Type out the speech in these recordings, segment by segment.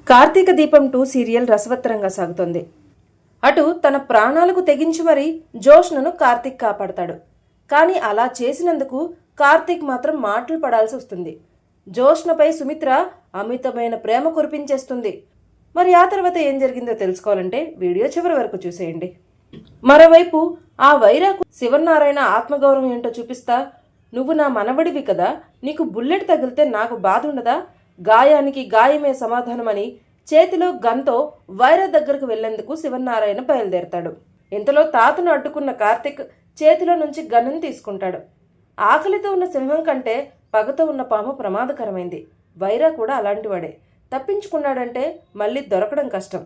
కార్తీక దీపం 2 సీరియల్ రసవత్తరంగా సాగుతోంది. అటు తన ప్రాణాలకు తెగించి మరీ జోష్నను కార్తీక్ కాపాడతాడు. కానీ అలా చేసినందుకు కార్తీక్ మాత్రం మాటలు పడాల్సి వస్తుంది. జోష్నపై సుమిత్ర అమితమైన ప్రేమ కురిపించేస్తుంది. మరి ఆ తర్వాత ఏం జరిగిందో తెలుసుకోవాలంటే వీడియో చివరి వరకు చూసేయండి. మరోవైపు ఆ వైరాకు శివనారాయణ ఆత్మగౌరవం ఏంటో చూపిస్తా, నువ్వు నా మనవడివి కదా, నీకు బుల్లెట్ తగిలితే నాకు బాధ ఉండదా, గాయానికి గాయమే సమాధానమని చేతిలో గన్తో వైరా దగ్గరకు వెళ్లేందుకు శివనారాయణ బయలుదేరతాడు. ఇంతలో తాతను అడ్డుకున్న కార్తిక్ చేతిలో నుంచి గన్నును తీసుకుంటాడు. ఆకలితో ఉన్న సింహం కంటే పగతో ఉన్న పాము ప్రమాదకరమైంది. వైరా కూడా అలాంటివాడే. తప్పించుకున్నాడంటే మళ్ళీ దొరకడం కష్టం.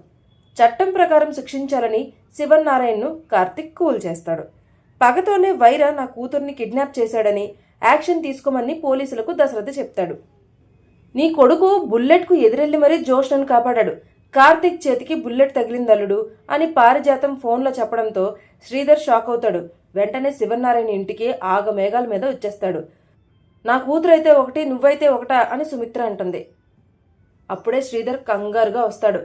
చట్టం ప్రకారం శిక్షించాలని శివనారాయణను కార్తిక్ కూల్ చేస్తాడు. పగతోనే వైరా నా కూతుర్ని కిడ్నాప్ చేశాడని యాక్షన్ తీసుకోమని పోలీసులకు దశరథ చెప్తాడు. నీ కొడుకు బుల్లెట్కు ఎదురెళ్లి మరీ జోష్నను కాపాడాడు, కార్తిక్ చేతికి బుల్లెట్ తగిలిందల్లుడు అని పారిజాతం ఫోన్లో చెప్పడంతో శ్రీధర్ షాక్ అవుతాడు. వెంటనే శివనారాయణ ఇంటికి ఆగమేఘాల మీద వచ్చేస్తాడు. నా కూతురైతే ఒకటి, నువ్వైతే ఒకటా అని సుమిత్ర అంటుంది. అప్పుడే శ్రీధర్ కంగారుగా వస్తాడు.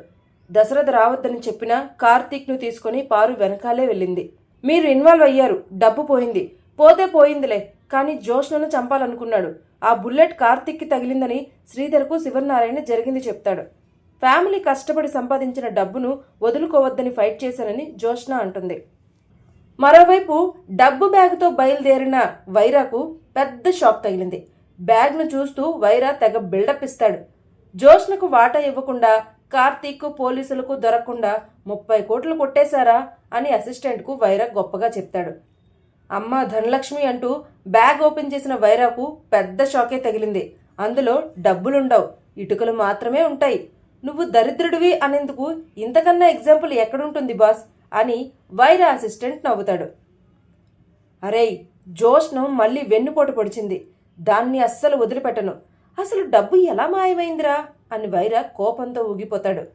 దశరథ రావద్దని చెప్పినా కార్తీక్ను తీసుకుని పారు వెనకాలే వెళ్ళింది. మీరు ఇన్వాల్వ్ అయ్యారు, డబ్బు పోయింది, పోతే పోయిందిలే, కానీ జోష్నను చంపాలనుకున్నాడు, ఆ బుల్లెట్ కార్తిక్కి తగిలిందని శ్రీధర్కు శివనారాయణ జరిగింది చెప్తాడు. ఫ్యామిలీ కష్టపడి సంపాదించిన డబ్బును వదులుకోవద్దని ఫైట్ చేశానని జోష్న అంటుంది. మరోవైపు డబ్బు బ్యాగ్తో బయలుదేరిన వైరాకు పెద్ద షాక్ తగిలింది. బ్యాగ్ను చూస్తూ వైరా తెగ బిల్డప్ ఇస్తాడు. జోష్నకు వాటా ఇవ్వకుండా కార్తీక్ పోలీసులకు దొరకకుండా 30 కోట్లు కొట్టేశారా అని అసిస్టెంట్కు వైరా గొప్పగా చెప్తాడు. అమ్మ ధనలక్ష్మి అంటూ బ్యాగ్ ఓపెన్ చేసిన వైరాకు పెద్ద షాకే తగిలింది. అందులో డబ్బులుండవు, ఇటుకలు మాత్రమే ఉంటాయి. నువ్వు దరిద్రుడివి అనేందుకు ఇంతకన్నా ఎగ్జాంపుల్ ఎక్కడుంటుంది బాస్ అని వైరా అసిస్టెంట్ నవ్వుతాడు. అరేయ్, జోష్ను మళ్ళీ వెన్నుపోటు పొడిచింది, దాన్ని అస్సలు వదిలిపెట్టను, అసలు డబ్బు ఎలా మాయమైందిరా అని వైరా కోపంతో ఊగిపోతాడు.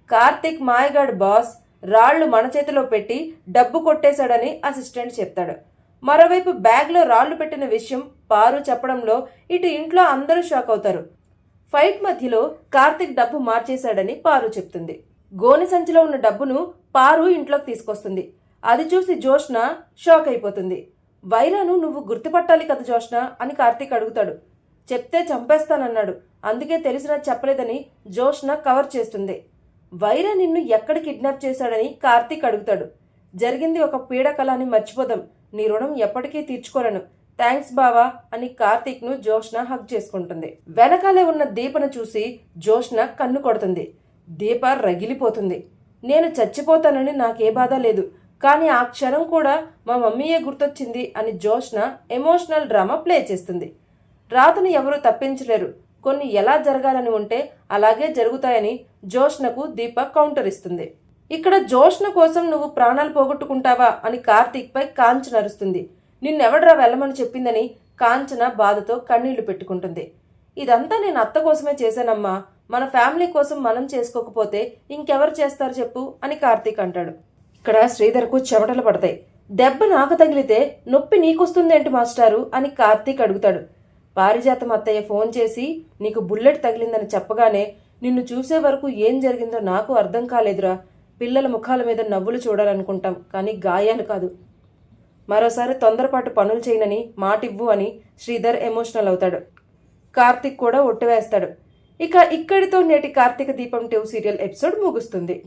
కార్తిక్ మాయగాడు బాస్, రాళ్లు మన చేతిలో పెట్టి డబ్బు కొట్టేశాడని అసిస్టెంట్ చెప్తాడు. మరోవైపు బ్యాగ్లో రాళ్లు పెట్టిన విషయం పారు చెప్పడంలో ఇటు ఇంట్లో అందరూ షాక్ అవుతారు. ఫైట్ మధ్యలో కార్తిక్ డబ్బు మార్చేశాడని పారు చెప్తుంది. గోనె సంచిలో ఉన్న డబ్బును పారు ఇంట్లోకి తీసుకొస్తుంది. అది చూసి జోష్న షాక్ అయిపోతుంది. వైరాను నువ్వు గుర్తుపట్టాలి కదా జోష్న అని కార్తిక్ అడుగుతాడు. చెప్తే చంపేస్తానన్నాడు, అందుకే తెలిసినా చెప్పలేదని జోష్న కవర్ చేస్తుంది. వైరా నిన్ను ఎక్కడ కిడ్నాప్ చేశాడని కార్తిక్ అడుగుతాడు. జరిగింది ఒక పీడకల అని మర్చిపోదాం, నీ రుణం ఎప్పటికీ తీర్చుకోలేను, థ్యాంక్స్ బావా అని కార్తిక్ను జోష్న హగ్ చేసుకుంటుంది. వెనకాలే ఉన్న దీపను చూసి జోష్న కన్ను కొడుతుంది. దీప రగిలిపోతుంది. నేను చచ్చిపోతానని నాకే బాధ లేదు, కానీ ఆ క్షణం కూడా మా మమ్మీయే గుర్తొచ్చింది అని జోష్న ఎమోషనల్ డ్రామా ప్లే చేస్తుంది. రాతను ఎవరూ తప్పించలేరు, కొన్ని ఎలా జరగాలని ఉంటే అలాగే జరుగుతాయని జోష్నకు దీప కౌంటర్ ఇస్తుంది. ఇక్కడ జోష్న కోసం నువ్వు ప్రాణాలు పోగొట్టుకుంటావా అని కార్తీక్ పై కాంచన అరుస్తుంది. నిన్నెవడ్రా వెళ్ళమని చెప్పిందని కాంచన బాధతో కన్నీళ్లు పెట్టుకుంటుంది. ఇదంతా నేను అత్త కోసమే చేశానమ్మా, మన ఫ్యామిలీ కోసం మనం చేసుకోకపోతే ఇంకెవరు చేస్తారు చెప్పు అని కార్తీక్ అంటాడు. ఇక్కడ శ్రీధర్కు చెమటలు పడతాయి. దెబ్బ నాకు తగిలితే నొప్పి నీకొస్తుందేంటి మాస్టారు అని కార్తీక్ అడుగుతాడు. పారిజాతం అత్తయ్య ఫోన్ చేసి నీకు బుల్లెట్ తగిలిందని చెప్పగానే నిన్ను చూసే వరకు ఏం జరిగిందో నాకు అర్థం కాలేదురా, పిల్లల ముఖాల మీద నవ్వులు చూడాలనుకుంటాం కానీ గాయాలు కాదు, మరోసారి తొందరపాటు పనులు చేయనని మాటివ్వు అని శ్రీధర్ ఎమోషనల్ అవుతాడు. కార్తిక్ కూడా ఒట్టివేస్తాడు. ఇక ఇక్కడితో నేటి కార్తీక దీపం 2 సీరియల్ ఎపిసోడ్ ముగుస్తుంది.